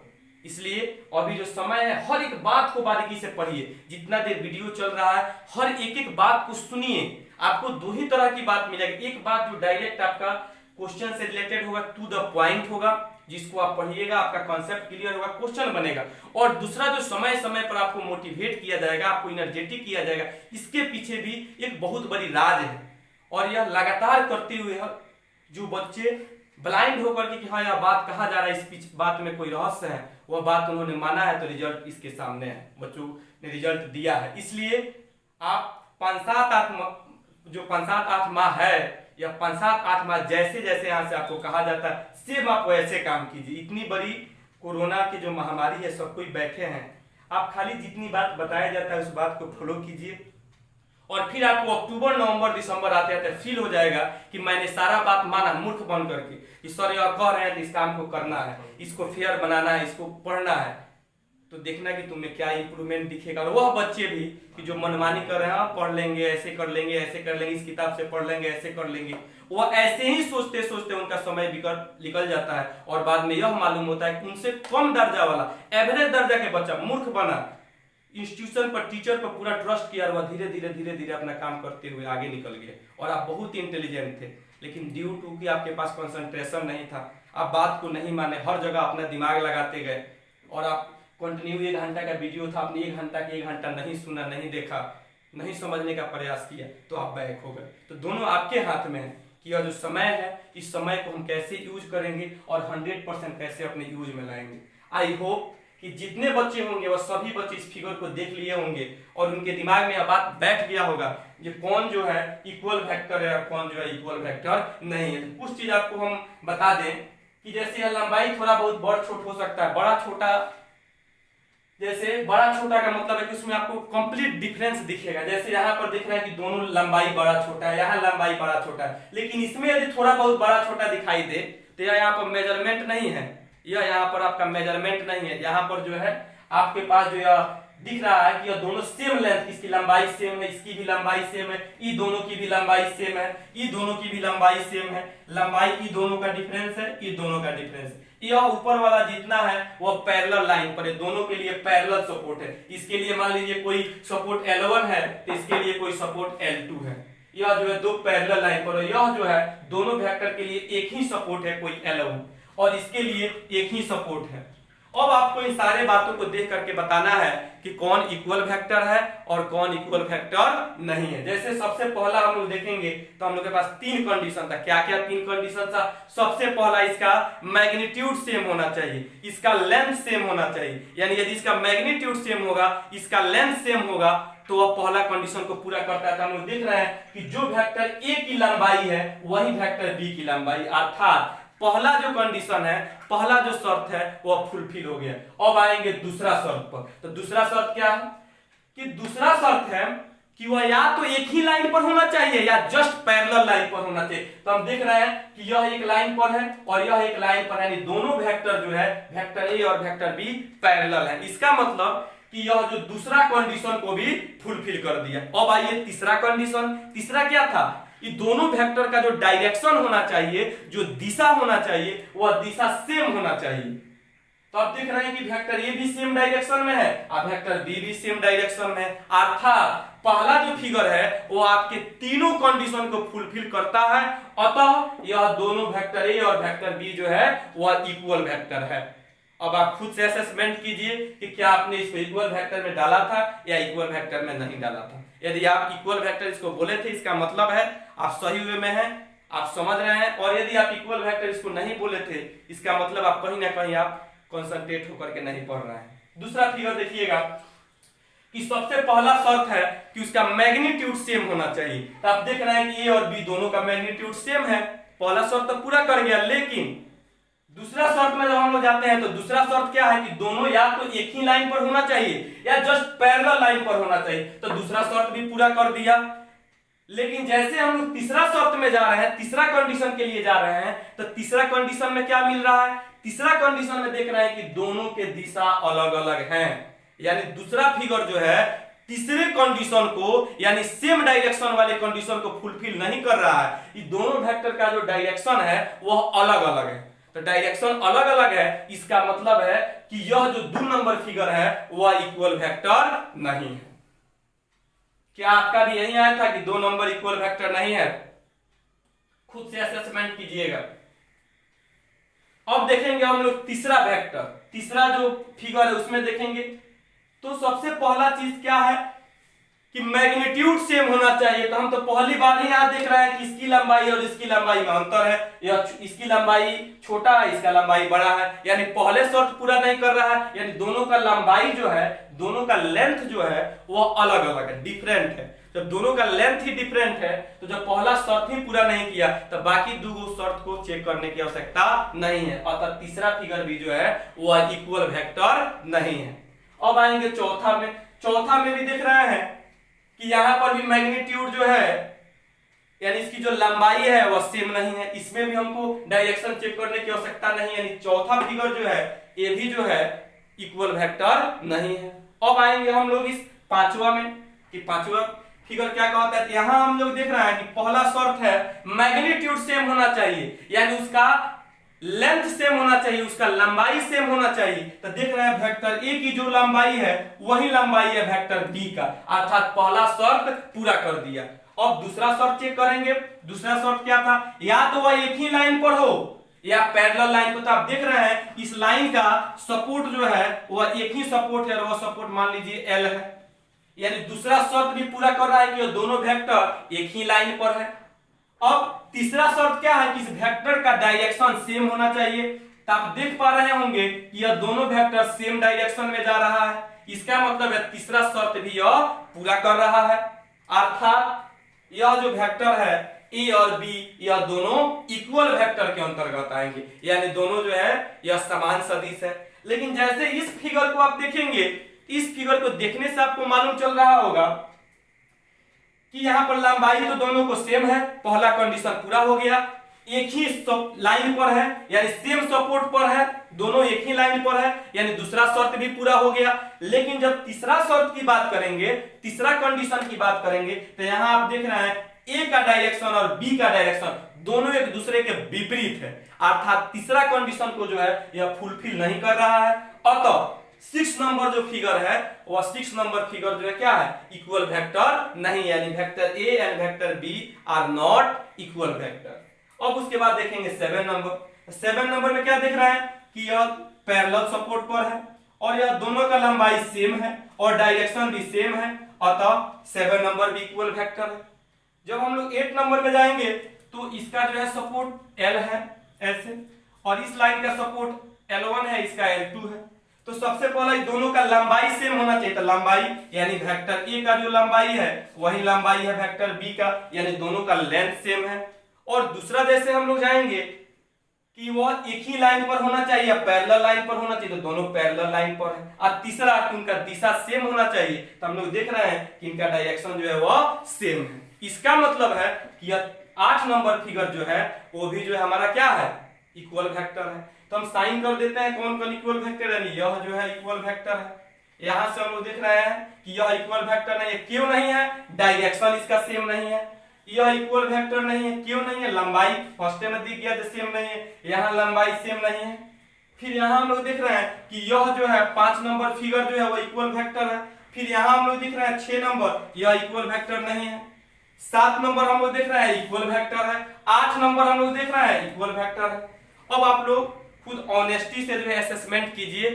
इसलिए अभी जो समय है हर एक बात को बारीकी से पढ़िए। जितना देर वीडियो चल रहा है हर एक बात को सुनिए। आपको 2 ही तरह की बात मिलेगी। एक बात जो डायरेक्ट आपका क्वेश्चन से रिलेटेड होगा, टू द पॉइंट होगा, जिसको आप पढ़िएगा, आपका कॉन्सेप्ट क्लियर होगा, क्वेश्चन बनेगा। और दूसरा जो समय समय पर आपको मोटिवेट किया जाएगा, आपको एनर्जेटिक किया जाएगा, इसके पीछे भी एक बहुत बड़ी राज है। और यह लगातार करते हुए जो बच्चे ब्लाइंड होकर के कि हाँ यह बात कहा जा रहा है, इस बात में कोई रहस्य है, वह बात उन्होंने माना है तो रिजल्ट इसके सामने है, बच्चों ने रिजल्ट दिया है। इसलिए आप 5-7-8 माह है या 5-7-8 माह जैसे जैसे यहाँ से आपको कहा जाता है सेम आप वैसे काम कीजिए। इतनी बड़ी कोरोना की जो महामारी है, सब कोई बैठे हैं, आप खाली जितनी बात बताया जाता है उस बात को फॉलो कीजिए और फिर आपको अक्टूबर नवंबर दिसंबर आते आते फील हो जाएगा कि मैंने सारा बात माना मूर्ख बन करके कि सर यह कह रहे हैं तो इस काम को करना है, इसको फेयर बनाना है, इसको पढ़ना है। तो देखना कि तुम्हें क्या इंप्रूवमेंट दिखेगा। और वह बच्चे भी कि जो मनमानी कर रहे हैं, पढ़ लेंगे, ऐसे कर लेंगे, ऐसे कर लेंगे, इस किताब से पढ़ लेंगे, ऐसे कर लेंगे, वह ऐसे ही सोचते सोचते उनका समय निकल जाता है और बाद में यह मालूम होता है कि उनसे कम दर्जा वाला, एवरेज दर्जा के बच्चा मूर्ख बना, इंस्टीट्यूशन पर, टीचर पर पूरा ट्रस्ट किया और वह धीरे धीरे अपना काम करते हुए आगे निकल गए। और आप बहुत ही इंटेलिजेंट थे, लेकिन ड्यू टू कि आपके पास कंसंट्रेशन नहीं था, आप बात को नहीं माने, हर जगह अपना दिमाग लगाते गए और आप कंटिन्यू 1 घंटा का वीडियो था, आपने 1 घंटा नहीं सुना, नहीं देखा, नहीं समझने का प्रयास किया तो आप बैक हो गए। तो दोनों आपके हाथ में है कि यह जो समय है, इस समय को हम कैसे यूज करेंगे और 100% कैसे अपने यूज में लाएंगे। आई होप कि जितने बच्चे होंगे वह सभी बच्चे इस फिगर को देख लिए होंगे और उनके दिमाग में यह बात बैठ गया होगा कि कौन जो है इक्वल वेक्टर है और कौन जो है इक्वल वेक्टर नहीं है। कुछ चीज आपको हम बता दें कि जैसे यह लंबाई थोड़ा बहुत बड़ छोट हो सकता है, बड़ा छोटा, जैसे बड़ा छोटा का मतलब है कि उसमें आपको कंप्लीट डिफरेंस दिखेगा। जैसे यहाँ पर दिख रहा है कि दोनों लंबाई बड़ा छोटा है, यहाँ लंबाई बड़ा छोटा है, लेकिन इसमें यदि थोड़ा बहुत बड़ा छोटा दिखाई दे तो यह यहाँ पर मेजरमेंट नहीं है, यह यहाँ पर आपका मेजरमेंट नहीं है। यहाँ पर जो है आपके पास जो यह दिख रहा है कि यह दोनों सेम लेंथ, इसकी लंबाई सेम है, इसकी भी लंबाई सेम है, ई दोनों की भी लंबाई सेम है, ई दोनों की भी लंबाई सेम है, लंबाई ई दोनों का डिफरेंस है, ई दोनों का डिफरेंस है। यह ऊपर वाला जितना है वह पैरेलल लाइन पर है, दोनों के लिए पैरेलल सपोर्ट है। इसके लिए मान लीजिए कोई सपोर्ट L1 है तो इसके लिए कोई सपोर्ट L2 है। यह जो है 2 पैरेलल लाइन पर है। यह जो है दोनों वेक्टर के लिए एक ही सपोर्ट है, कोई L1, और इसके लिए एक ही सपोर्ट है। अब आपको इन सारे बातों को देख करके बताना है कि कौन इक्वल वेक्टर है और कौन इक्वल वेक्टर नहीं है। जैसे सबसे पहला हम लोग देखेंगे तो हम लोग के पास 3 कंडीशन था। क्या क्या 3 कंडीशन था? सबसे पहला इसका मैग्नीट्यूड सेम होना चाहिए, इसका लेंथ सेम होना चाहिए, यानी यदि इसका मैग्नीट्यूड सेम होगा, इसका लेंथ सेम होगा तो वह पहला कंडीशन को पूरा करता है। हम लोग देख रहे हैं कि जो वेक्टर ए की लंबाई है वही वेक्टर बी की लंबाई, अर्थात पहला जो कंडीशन है, पहला जो शर्त है वह फुलफिल हो गया। अब आएंगे दूसरा शर्त पर। तो दूसरा शर्त क्या है कि दूसरा शर्त है कि वह या तो एक ही लाइन पर होना चाहिए या जस्ट पैरेलल लाइन पर होना चाहिए। तो हम देख रहे हैं कि यह एक लाइन पर है और यह एक लाइन पर है, यानी दोनों वेक्टर जो है वेक्टर ए और वेक्टर बी पैरेलल है। इसका मतलब कि यह जो दूसरा कंडीशन को भी फुलफिल कर दिया। अब आइए तीसरा कंडीशन। तीसरा क्या था? ये दोनों वेक्टर का जो डायरेक्शन होना चाहिए, जो दिशा होना चाहिए, वह दिशा सेम होना चाहिए। तो आप देख रहे हैं कि वेक्टर ए भी सेम डायरेक्शन में है और वेक्टर बी भी सेम डायरेक्शन में है। अर्थात पहला जो फिगर है वो आपके तीनों कंडीशन को फुलफिल करता है, अतः यह दोनों वेक्टर ए और वेक्टर बी जो है वह इक्वल वेक्टर है। अब आप खुद से असेसमेंट कीजिए कि क्या आपने इसको इक्वल वेक्टर में डाला था या इक्वल वेक्टर में नहीं डाला था। यदि आप इक्वल वेक्टर इसको बोले थे, इसका मतलब है आप सही वे में हैं, आप समझ रहे हैं। और यदि आप इक्वल वेक्टर इसको नहीं बोले थे, इसका मतलब आप कहीं ना कहीं आप कंसंट्रेट होकर के नहीं पढ़ रहे हैं। दूसरा फिगर देखिएगा कि सबसे पहला शर्त है कि उसका मैग्नीट्यूड सेम होना चाहिए। तो आप देख रहे हैं कि ए और बी दोनों का मैग्नीट्यूड सेम है। पहला शर्त तो पूरा कर गया, लेकिन दूसरा शर्त में जब हम लोग जाते हैं तो दूसरा शर्त क्या है कि दोनों या तो एक ही लाइन पर होना चाहिए या जस्ट पैरेलल लाइन पर होना चाहिए। तो दूसरा शर्त भी पूरा कर दिया। लेकिन जैसे हम लोग तीसरा शर्त में जा रहे हैं, तीसरा कंडीशन के लिए जा रहे हैं, तो तीसरा कंडीशन में क्या मिल रहा है? तीसरा कंडीशन में देख रहे हैं कि दोनों के दिशा अलग अलग हैं। यानी दूसरा फिगर जो है तीसरे कंडीशन को यानी सेम डायरेक्शन वाले कंडीशन को फुलफिल नहीं कर रहा है। ये दोनों वेक्टर का जो डायरेक्शन है वह अलग अलग है। तो डायरेक्शन अलग अलग है, इसका मतलब है कि यह जो 2 नंबर फिगर है वह इक्वल वेक्टर नहीं है। क्या आपका भी यही आया था कि 2 नंबर इक्वल वेक्टर नहीं है? खुद से असेसमेंट कीजिएगा। अब देखेंगे हम लोग तीसरा वेक्टर, तीसरा जो फिगर है उसमें देखेंगे तो सबसे पहला चीज क्या है कि मैग्नीट्यूड सेम होना चाहिए। तो हम तो पहली बार ही यहां देख रहे हैं कि इसकी लंबाई और इसकी लंबाई में अंतर है, या इसकी लंबाई छोटा है, इसका लंबाई बड़ा है, यानी पहले शर्त पूरा नहीं कर रहा है। यानी दोनों का लंबाई जो है, दोनों का लेंथ जो है वो अलग अलग है, डिफरेंट है। जब दोनों का लेंथ ही डिफरेंट है तो जब पहला शर्त ही पूरा नहीं किया तो बाकी दो शर्त को चेक करने की आवश्यकता नहीं है। अतः तीसरा फिगर भी जो है वह इक्वल वेक्टर नहीं है। अब आएंगे चौथा में। चौथा में भी देख रहे हैं कि यहां पर भी मैग्नीट्यूड जो है यानी इसकी जो लंबाई है वह सेम नहीं है। इसमें भी हमको डायरेक्शन चेक करने की आवश्यकता नहीं, यानी चौथा फिगर जो है ये भी जो है इक्वल वेक्टर नहीं है। अब आएंगे हम लोग इस पांचवा में कि पांचवा फिगर क्या कहता है। यहां हम लोग देख रहे हैं कि पहला शर्त है मैग्नीट्यूड सेम होना चाहिए, यानी उसका लेंथ सेम होना चाहिए, उसका लंबाई सेम होना चाहिए। तो देख रहे हैं वेक्टर ए की जो लंबाई है वही लंबाई है वेक्टर बी का, अर्थात पहला शर्त पूरा कर दिया। अब दूसरा शर्त चेक करेंगे। दूसरा शर्त क्या था? या तो वह एक ही लाइन पर हो या पैरेलल लाइन पर। तो आप देख रहे हैं इस लाइन का सपोर्ट जो है वह एक ही सपोर्ट है और वह सपोर्ट मान लीजिए एल है, यानी दूसरा शर्त भी पूरा कर रहा है कि दोनों वेक्टर एक ही लाइन पर है। अब तीसरा शर्त क्या है कि इस वेक्टर का डायरेक्शन सेम होना चाहिए। तो आप देख पा रहे होंगे कि यह दोनों वेक्टर सेम डायरेक्शन में जा रहा है, इसका मतलब है तीसरा शर्त भी यह पूरा कर रहा है। अर्थात यह जो वेक्टर है ए और बी यह दोनों इक्वल वेक्टर के अंतर्गत आएंगे, यानी दोनों जो है यह समान सदिश है। लेकिन जैसे इस फिगर को आप देखेंगे, इस फिगर को देखने से आपको मालूम चल रहा होगा कि यहां पर लंबाई तो दोनों को सेम है, पहला कंडीशन पूरा हो गया। एक ही लाइन पर है यानी सेम सपोर्ट पर है, दोनों एक ही लाइन पर है, यानी दूसरा शर्त भी पूरा हो गया। लेकिन जब तीसरा शर्त की बात करेंगे, तीसरा कंडीशन की बात करेंगे, तो यहां आप देख रहे हैं ए का डायरेक्शन और बी का डायरेक्शन दोनों एक दूसरे के विपरीत है, अर्थात तीसरा कंडीशन को जो है यह फुलफिल नहीं कर रहा है। अतः 6 नंबर जो फिगर है वह 6 नंबर फिगर जो है क्या है? इक्वल वेक्टर नहीं, यानी vector A and vector B are not equal vector. अब उसके बाद देखेंगे 7 नंबर। 7 नंबर में क्या देख रहे हैं कि यह पैरेलल सपोर्ट पर है और यह दोनों का लंबाई सेम है और डायरेक्शन भी सेम है, अतः 7 नंबर भी इक्वल वेक्टर है। जब हम लोग 8 नंबर में जाएंगे तो इसका जो है सपोर्ट एल है ऐसे, और इस लाइन का सपोर्ट L1 है, इसका L2 है। तो सबसे पहले दोनों का लंबाई सेम होना चाहिए। तो लंबाई यानी वेक्टर ए का जो लंबाई है वही लंबाई है वेक्टर बी का, यानी दोनों का लेंथ सेम है। और दूसरा जैसे हम लोग जाएंगे कि वह एक ही लाइन पर होना चाहिए या पैरेलल लाइन पर होना चाहिए, तो दोनों पैरेलल लाइन पर है। और तीसरा कि उनका दिशा सेम होना चाहिए, तो हम लोग देख रहे हैं कि इनका डायरेक्शन जो है वह सेम है। इसका मतलब है कि यह 8 नंबर फिगर जो है वो भी जो है हमारा क्या है, इक्वल वेक्टर है। तो हम साइन कर देते हैं कौन कौन इक्वल वेक्टर, यानी यह जो है इक्वल वेक्टर है। यहां से हम लोग देख रहे हैं कि यह इक्वल वेक्टर नहीं है, क्यों नहीं है, डायरेक्शन इसका सेम नहीं है। यह इक्वल वेक्टर नहीं है, क्यों नहीं है, लंबाई फर्स्ट में दिख गया जो सेम नहीं है, यहाँ लंबाई सेम नहीं है। फिर यहाँ हम लोग देख रहे हैं कि यह जो है 5 नंबर फिगर जो है वो इक्वल वेक्टर है। फिर यहाँ हम लोग देख रहे हैं 6 नंबर, यह इक्वल वेक्टर नहीं है। 7 नंबर हम लोग देख रहे हैं इक्वल वेक्टर है। 8 नंबर हम लोग देख रहे हैं इक्वल वेक्टर है। अब आप लोग खुद ऑनेस्टी से जो है असेसमेंट कीजिए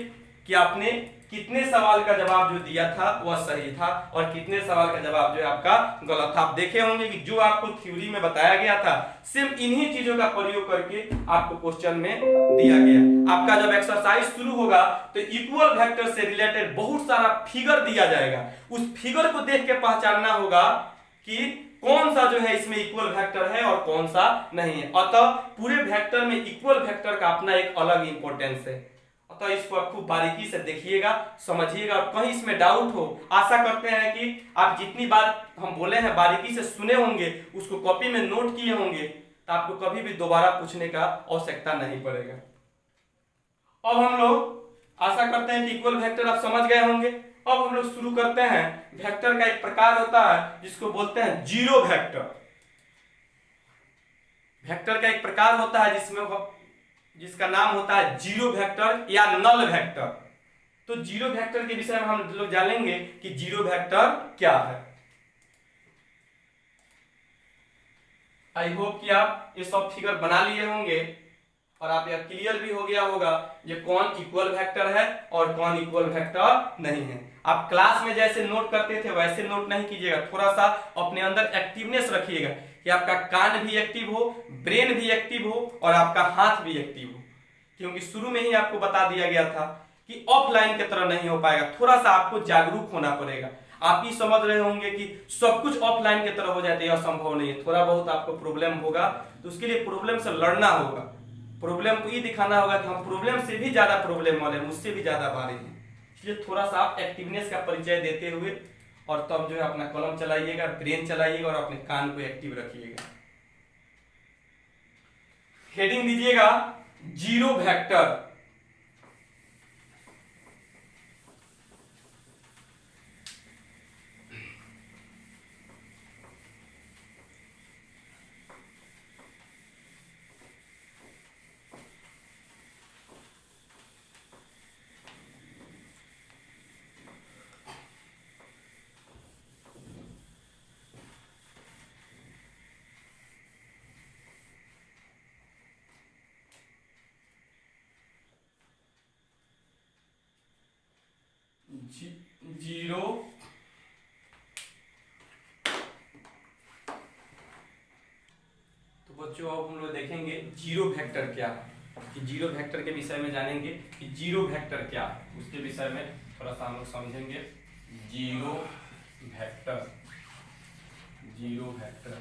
कि आपने कितने सवाल का जवाब जो दिया था वह सही था और कितने सवाल का जवाब जो है आपका गलत था। आप देखे होंगे कि जो आपको थ्योरी में बताया गया था सिर्फ इन्हीं चीजों का प्रयोग करके आपको क्वेश्चन में दिया गया। आपका जब एक्सरसाइज शुरू होगा तो इक्वल वेक्टर से रिलेटेड बहुत सारा फिगर दिया जाएगा, उस फिगर को देख के पहचानना होगा कि कौन सा जो है इसमें इक्वल वेक्टर है और कौन सा नहीं है। अतः पूरे वेक्टर में इक्वल वेक्टर का अपना एक अलग इंपॉर्टेंस है। अतः इसको आप खूब बारीकी से देखिएगा, समझिएगा और कहीं इसमें डाउट हो, आशा करते हैं कि आप जितनी बात हम बोले हैं बारीकी से सुने होंगे, उसको कॉपी में नोट किए होंगे, तो आपको कभी भी दोबारा पूछने का आवश्यकता नहीं पड़ेगा। अब हम लोग आशा करते हैं कि इक्वल वेक्टर आप समझ गए होंगे। अब हम लोग शुरू करते हैं। वेक्टर का एक प्रकार होता है जिसको बोलते हैं जीरो वेक्टर। वेक्टर का एक प्रकार होता है जिसका नाम होता है जीरो वेक्टर या नल वेक्टर। तो जीरो वेक्टर के विषय में हम लोग जानेंगे कि जीरो वेक्टर क्या है। आई होप कि आप ये सब फिगर बना लिए होंगे और आप यह क्लियर भी हो गया होगा ये कौन इक्वल वेक्टर है और कौन इक्वल वेक्टर नहीं है। आप क्लास में जैसे नोट करते थे वैसे नोट नहीं कीजिएगा, थोड़ा सा अपने अंदर एक्टिवनेस रखिएगा कि आपका कान भी एक्टिव हो, ब्रेन भी एक्टिव हो और आपका हाथ भी एक्टिव हो, क्योंकि शुरू में ही आपको बता दिया गया था कि ऑफलाइन की तरह नहीं हो पाएगा, थोड़ा सा आपको जागरूक होना पड़ेगा। आप ही समझ रहे होंगे कि सब कुछ ऑफलाइन की तरह हो जाए यह संभव नहीं है, थोड़ा बहुत आपको प्रॉब्लम होगा, तो उसके लिए प्रॉब्लम से लड़ना होगा, प्रॉब्लम को ये दिखाना होगा कि हम प्रॉब्लम से भी ज्यादा प्रॉब्लम वाले, मुझसे भी ज्यादा भारी हैं। इसलिए थोड़ा सा आप एक्टिवनेस का परिचय देते हुए और तब जो है अपना कलम चलाइएगा, ब्रेन चलाइएगा और अपने कान को एक्टिव रखिएगा। हेडिंग दीजिएगा जीरो वेक्टर। जीरो तो बच्चों अब हम लोग देखेंगे जीरो वेक्टर क्या है, कि जीरो वेक्टर के विषय में जानेंगे कि जीरो वेक्टर क्या है, उसके विषय में थोड़ा सा हम लोग समझेंगे। जीरो वेक्टर, जीरो वेक्टर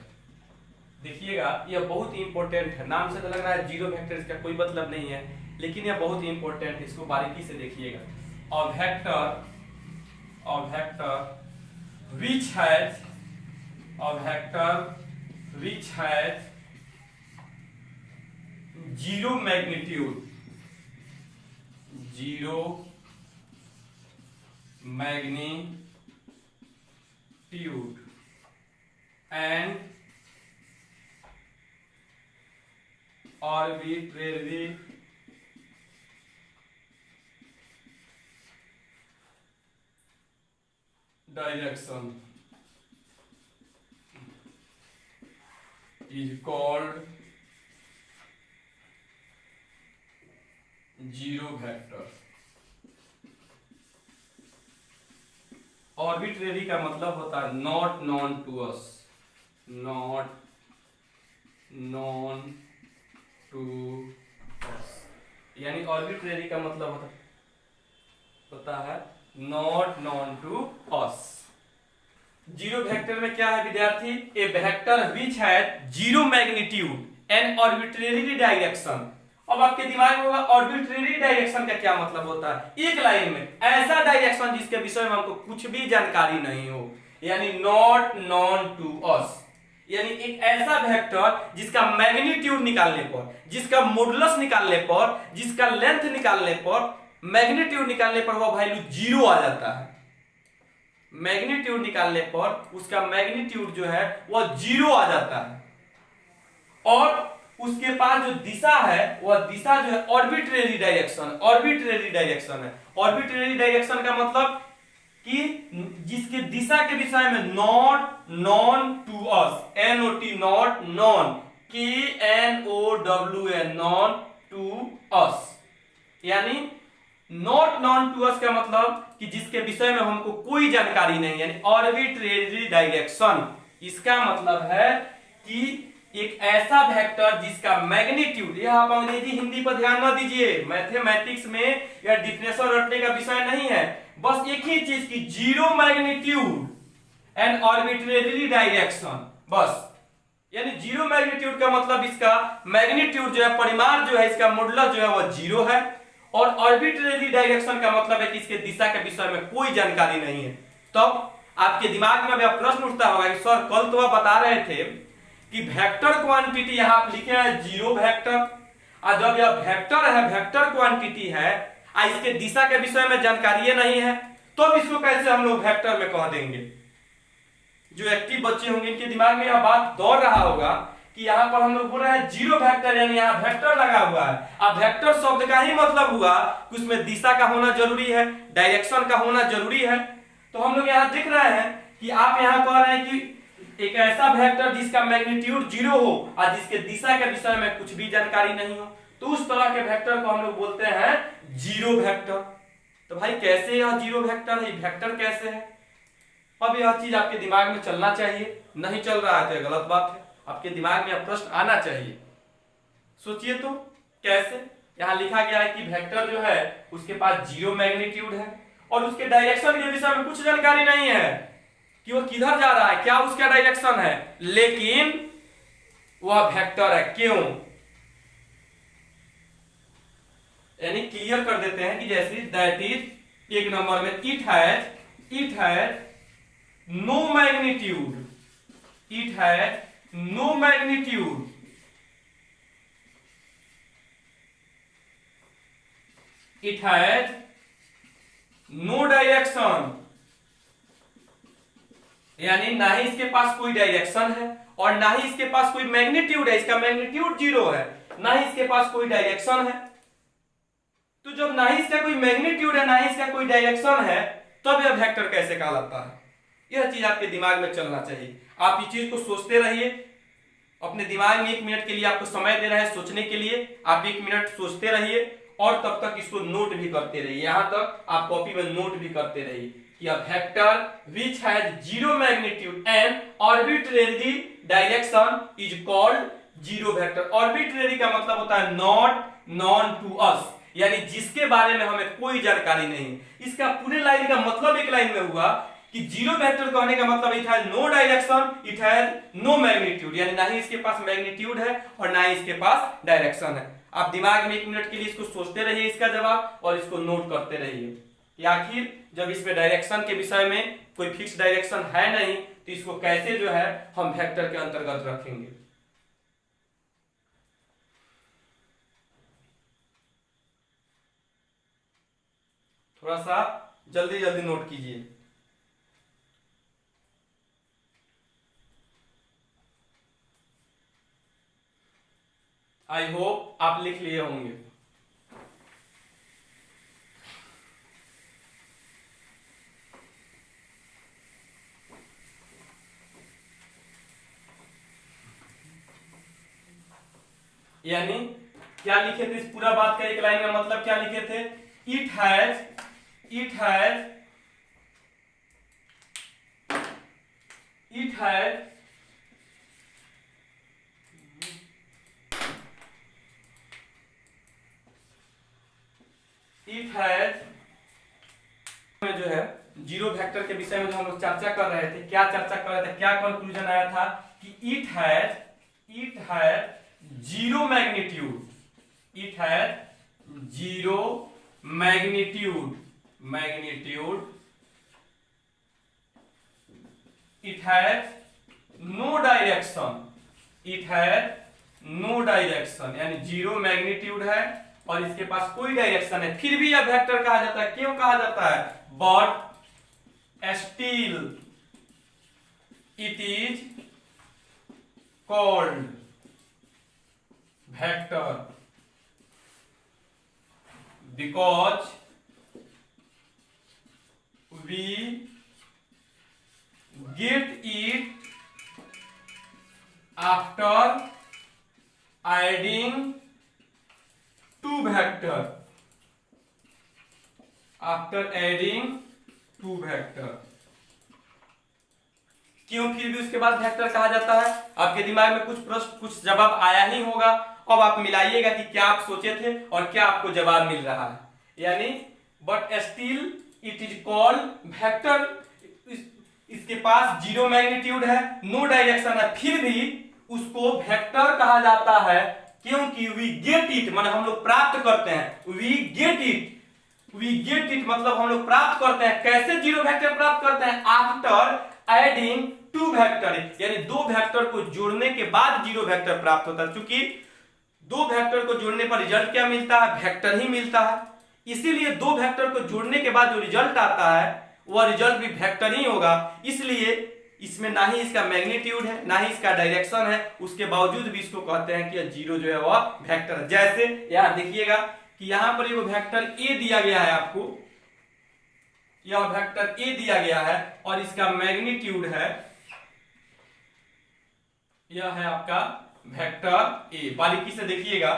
देखिएगा यह बहुत ही इंपॉर्टेंट है। नाम से तो लग रहा है जीरो वेक्टर, इसका कोई मतलब नहीं है, लेकिन यह बहुत ही इंपॉर्टेंट है, इसको बारीकी से देखिएगा। और vector which has zero magnitude and arbitrary direction is called zero vector। Arbitrary का मतलब होता है not known to us, not known to us, यानी आर्बिट्रेरी का मतलब होता है not known to us. Zero vector में क्या है विद्यार्थी, a vector which has zero magnitude and arbitrary direction अब आपके दिमाग में होगा ऑर्बिट्रेरी डायरेक्शन का क्या मतलब होता है। एक लाइन में ऐसा डायरेक्शन जिसके विषय में हमको कुछ भी जानकारी नहीं हो, यानी नॉट नॉन टू अस, यानी एक ऐसा वेक्टर जिसका मैग्नीट्यूड निकालने पर, जिसका मॉडुलस निकालने पर, जिसका लेंथ निकालने पर, मैग्नीट्यूड निकालने पर वह वैल्यू 0 आ जाता है। मैग्नीट्यूड निकालने पर उसका मैग्नीट्यूड जो है वह 0 आ जाता है, और उसके पास जो दिशा है वह दिशा जो है ऑर्बिट्रेरी डायरेक्शन, ऑर्बिट्रेरी डायरेक्शन है। ऑर्बिट्रेरी डायरेक्शन का मतलब कि जिसके दिशा के विषय में not known to us, NOT not known, KNOWN known to us, यानी नॉट नॉन टू अस का मतलब कि जिसके विषय में हमको कोई जानकारी नहीं, यानी ऑर्बिट्रेरी डायरेक्शन। इसका मतलब है कि एक ऐसा वेक्टर जिसका मैग्नीट्यूड, यह आप अंग्रेजी हिंदी पर ध्यान न दीजिए, मैथमेटिक्स में यह डिफिनेशन रटने का विषय नहीं है, बस एक ही चीज की zero magnitude and arbitrary direction, बस। यानी जीरो मैग्नीट्यूड का मतलब इसका मैग्नीट्यूड जो है, परिमाण जो है, इसका मॉडुलस जो है वह 0 है, और ऑर्बिट्रेरी डायरेक्शन का मतलब है कि इसके दिशा के विषय में कोई जानकारी नहीं है। तब आपके दिमाग में अब प्रश्न उठता होगा कि सर कल तो आप बता रहे थे कि वेक्टर क्वांटिटी यहां आप लिखे हैं 0 वेक्टर, और जब यह वेक्टर है, वेक्टर क्वांटिटी है, और इसके दिशा के विषय में जानकारी नहीं है, तो इसको कैसे हम लोग वेक्टर में कह देंगे। जो एक्टिव बच्चे होंगे इनके दिमाग में यह बात दौड़ रहा होगा कि यहां पर हम लोग बोल रहे हैं 0 वेक्टर, यानी यहां वेक्टर लगा हुआ है। अब वेक्टर शब्द का ही मतलब हुआ कि उसमें दिशा का होना जरूरी है, डायरेक्शन का होना जरूरी है। तो हम लोग यहां देख रहे हैं कि आप यहां कह रहे हैं कि एक ऐसा वेक्टर जिसका मैग्नीट्यूड 0 हो और जिसके दिशा के विषय में कुछ भी जानकारी नहीं हो, तो उस तरह के वेक्टर को हम लोग बोलते हैं 0 वेक्टर। तो भाई कैसे यह 0 वेक्टर है, वेक्टर कैसे है? अब यह चीज आपके दिमाग में चलना चाहिए, नहीं चल रहा है तो गलत बात है। आपके दिमाग में यह प्रश्न आना चाहिए, सोचिए तो कैसे। यहां लिखा गया है कि वेक्टर जो है उसके पास 0 मैग्नीट्यूड है और उसके डायरेक्शन के विषय में कुछ जानकारी नहीं है कि वो किधर जा रहा है, क्या उसका डायरेक्शन है, लेकिन वह वेक्टर है। क्यों? यानी क्लियर कर देते हैं कि जैसे दैट इज, एक नंबर में it has no magnitude, it has no magnitude, it has no direction, यानी ना ही इसके पास कोई डायरेक्शन है और ना ही इसके पास कोई मैग्नीट्यूड है, इसका मैग्नीट्यूड 0 है, ना ही इसके पास कोई डायरेक्शन है। तो जब ना ही इसका कोई मैग्नीट्यूड है, ना ही इसका कोई डायरेक्शन है, तब यह वेक्टर कैसे कहलाता है? यह चीज आपके दिमाग में चलना चाहिए। आप इस चीज को सोचते रहिए, अपने दिमाग में 1 मिनट के लिए आपको समय दे रहा है सोचने के लिए, आप 1 मिनट सोचते रहिए और तब तक इसको नोट भी करते रहिए। यहां तक आप कॉपी में नोट भी करते रहिए कि a vector which has 0 magnitude and arbitrary direction is called 0 vector। arbitrary का मतलब होता है not known to us, यानी जिसके बारे में हमें कोई जानकारी नहीं। इसका पूरे लाइन का मतलब एक लाइन में हुआ कि 0 वेक्टर कहने का मतलब it has no direction, it has no magnitude, यानी ना ही इसके पास मैग्नीट्यूड है और ना ही इसके पास डायरेक्शन है। आप दिमाग में 1 मिनट के लिए इसको सोचते रहिए इसका जवाब, और इसको नोट करते रहिए कि आखिर जब इसमें डायरेक्शन के विषय में कोई फिक्स डायरेक्शन है नहीं, तो इसको कैसे जो है हम वेक्टर के अंतर्गत रखेंगे। थोड़ा सा जल्दी जल्दी नोट कीजिए। आई होप आप लिख लिए होंगे। यानी क्या लिखे थे इस पूरा बात का एक लाइन में मतलब क्या लिखे थे? It has it has it has it has में जो है 0 वेक्टर के विषय में जो हम लोग चर्चा कर रहे थे, क्या चर्चा कर रहे थे, क्या कंक्लूजन आया था कि it has 0 magnitude, it has zero magnitude, it has no direction, यानी जीरो मैग्नीट्यूड है और इसके पास कोई डायरेक्शन है, फिर भी यह वेक्टर कहा जाता है। क्यों कहा जाता है? But still it is called vector because we get it after adding two vector, क्यों फिर भी उसके बाद वेक्टर कहा जाता है? आपके दिमाग में कुछ प्रश्न, कुछ जवाब आया ही होगा। अब आप मिलाइएगा कि क्या आप सोचे थे और क्या आपको जवाब मिल रहा है। यानी but still it is called vector, इसके पास जीरो मैग्नीट्यूड है, नो डायरेक्शन है, फिर भी उसको वेक्टर कहा जाता है क्योंकि वी गेट इट, मतलब हम लोग प्राप्त करते हैं। वी गेट इट मतलब हम लोग प्राप्त करते हैं। कैसे जीरो वेक्टर प्राप्त करते हैं? आफ्टर एडिंग टू वेक्टर, यानी दो वेक्टर को जोड़ने के बाद जीरो वेक्टर प्राप्त होता है। क्योंकि दो वेक्टर को जोड़ने पर रिजल्ट क्या मिलता है? वेक्टर ही मिलता है। इसीलिए दो वेक्टर को जोड़ने के बाद जो रिजल्ट आता है वह रिजल्ट भी वेक्टर ही होगा। इसलिए इसमें ना ही इसका मैग्नीट्यूड है ना ही इसका डायरेक्शन है, उसके बावजूद भी इसको कहते हैं कि जीरो जो है वह वेक्टर है। जैसे यहां देखिएगा कि यहां पर ये वेक्टर ए दिया गया है, आपको यह वेक्टर ए दिया गया है और इसका मैग्नीट्यूड है, यह है आपका वेक्टर ए। बारीकी से देखिएगा।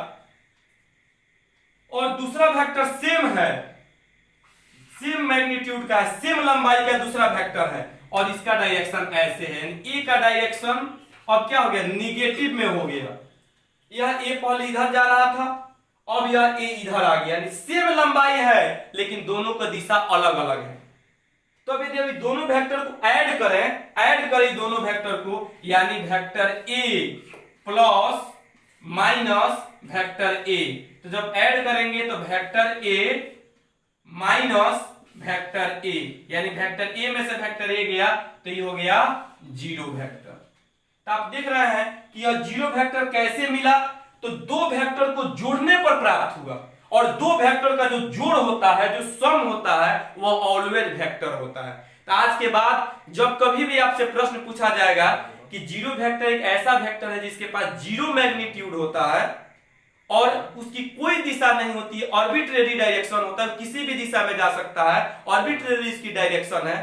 और दूसरा वेक्टर सेम है, सेम मैग्नीट्यूड का है, सेम लंबाई का दूसरा वेक्टर है और इसका डायरेक्शन ऐसे है। ए का डायरेक्शन अब क्या हो गया? निगेटिव में हो गया। यह ए पहले इधर जा रहा था, अब यह ए इधर आ गया। यानी सेम लंबाई है लेकिन दोनों का दिशा अलग अलग है। तो अब यदि दोनों वेक्टर को ऐड करें दोनों वेक्टर को, यानी vector A plus minus vector A, तो जब ऐड करेंगे तो vector A minus vector A, यानी वेक्टर ए में से वेक्टर ए गया तो ये हो गया जीरो वेक्टर। तो आप देख रहे हैं कि यह जीरो वेक्टर कैसे मिला? तो दो वेक्टर को जोड़ने पर प्राप्त हुआ और दो वेक्टर का जो जोड़ होता है, जो सम होता है, वह ऑलवेज वेक्टर होता है। तो आज के बाद जब कभी भी आपसे प्रश्न पूछा जाएगा कि जीरो वेक्टर एक ऐसा वेक्टर है जिसके पास जीरो मैग्नीट्यूड होता है और उसकी कोई दिशा नहीं होती है, आर्बिट्रेरी डायरेक्शन होता है, किसी भी दिशा में जा सकता है, आर्बिट्रेरी इसकी डायरेक्शन है,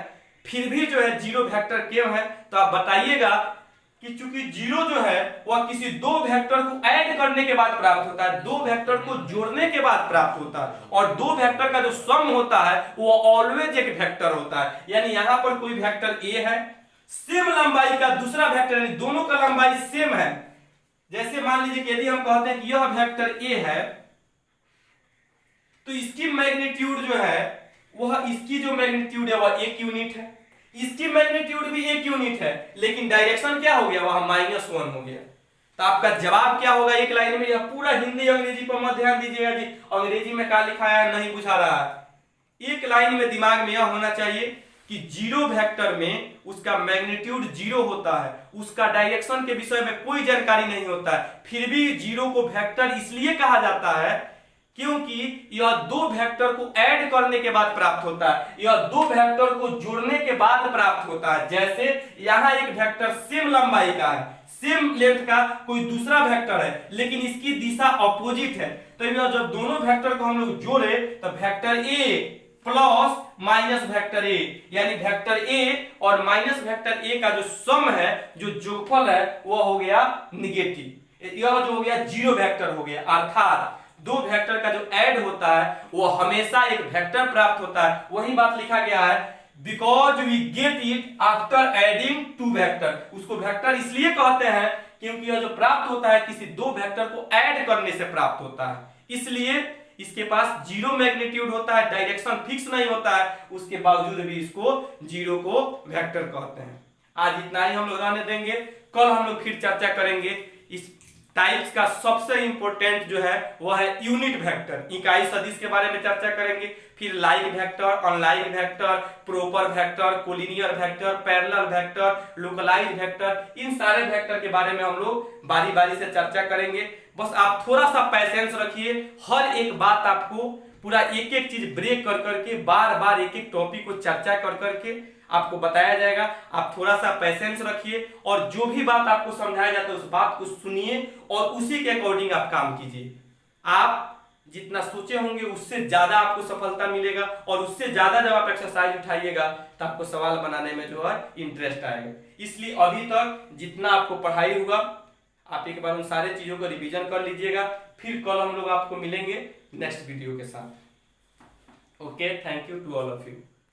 फिर भी जो है जीरो वेक्टर क्यों है? तो आप बताइएगा कि चूंकि जीरो जो है वह किसी दो वेक्टर को ऐड करने के बाद प्राप्त होता है, दो वेक्टर को जोड़ने के बाद प्राप्त होता है, और दो वेक्टर का जो सम होता है वो ऑलवेज एक वेक्टर होता है। यानी यहां पर कोई वेक्टर ए है, सेम लंबाई का दूसरा वेक्टर, यानी दोनों का लंबाई सेम है। जैसे मान लीजिए कि यदि हम कहते हैं कि यह वेक्टर ए है तो इसकी मैग्नीट्यूड जो है वह, इसकी जो मैग्नीट्यूड है वह 1 यूनिट है, इसकी मैग्नीट्यूड भी 1 यूनिट है, लेकिन डायरेक्शन क्या हो गया? वह -1 हो गया। तो आपका जवाब क्या होगा एक लाइन में? यह पूरा हिंदी अंग्रेजी पर मत ध्यान दीजिएगा जी, अंग्रेजी में क्या लिखा है नहीं बुझा रहा है। एक लाइन में दिमाग में यह होना चाहिए कि जीरो वेक्टर में उसका मैग्नीट्यूड जीरो होता है, उसका डायरेक्शन के विषय में कोई जानकारी नहीं होता है, फिर भी जीरो को वेक्टर इसलिए कहा जाता है क्योंकि यह दो वेक्टर को ऐड करने के बाद प्राप्त होता है, यह दो वेक्टर को जोड़ने के बाद प्राप्त होता है। जैसे यहां एक वेक्टर सेम लंबाई का है, सेम लेंथ का कोई दूसरा वेक्टर है, लेकिन इसकी दिशा अपोजिट है, तो यह जब दोनों वेक्टर को हम लोग जोड़े तो vector A plus minus vector A, यानी वेक्टर ए और माइनस वेक्टर ए का जो सम है, जो जोगफल है, वह हो गया निगेटिव। यह जो हो गया जीरो वेक्टर हो गया। अर्थात दो वेक्टर का जो ऐड होता है वो हमेशा एक वेक्टर प्राप्त होता है। वही बात लिखा गया है, because we get it after adding two vector. उसको वेक्टर इसलिए कहते हैं क्योंकि यह जो प्राप्त होता है किसी दो वेक्टर को ऐड करने से प्राप्त होता है, इसलिए इसके पास जीरो मैग्नीट्यूड होता है, डायरेक्शन फिक्स नहीं होता है, उसके बावजूद भी इसको जीरो को वेक्टर कहते हैं। आज इतना ही हम लोग रहने देंगे, कल हम लोग फिर चर्चा करेंगे इस टाइप्स का सबसे इंपॉर्टेंट जो है वह है यूनिट वेक्टर, इकाई सदिश के बारे में चर्चा करेंगे, फिर like vector, unlike vector, proper vector, collinear vector, parallel vector, localise vector, इन सारे वेक्टर के बारे में हम लोग बारी बारी से चर्चा करेंगे। बस आप थोड़ा सा पैसेंस रखिए, हर एक बात आपको पूरा एक एक चीज ब्रेक कर करके बार बार एक एक टॉपिक को चर्चा कर करके आपको बताया जाएगा। आप थोड़ा सा पैसेंस रखिए और जो भी बात आपको समझाया जाता है उस बात को सुनिए और उसी के अकॉर्डिंग आप काम कीजिए। आप जितना सोचे होंगे उससे ज्यादा आपको सफलता मिलेगा और उससे ज्यादा जब आप एक्सरसाइज उठाइएगा तो आपको सवाल बनाने में जो है इंटरेस्ट आएगा। इसलिए अभी तक जितना आपको पढ़ाई हुआ आप एक बार उन सारे चीजों को रिवीजन कर लीजिएगा, फिर कल हम लोग आपको मिलेंगे नेक्स्ट वीडियो के साथ। Okay, thank you to all of you.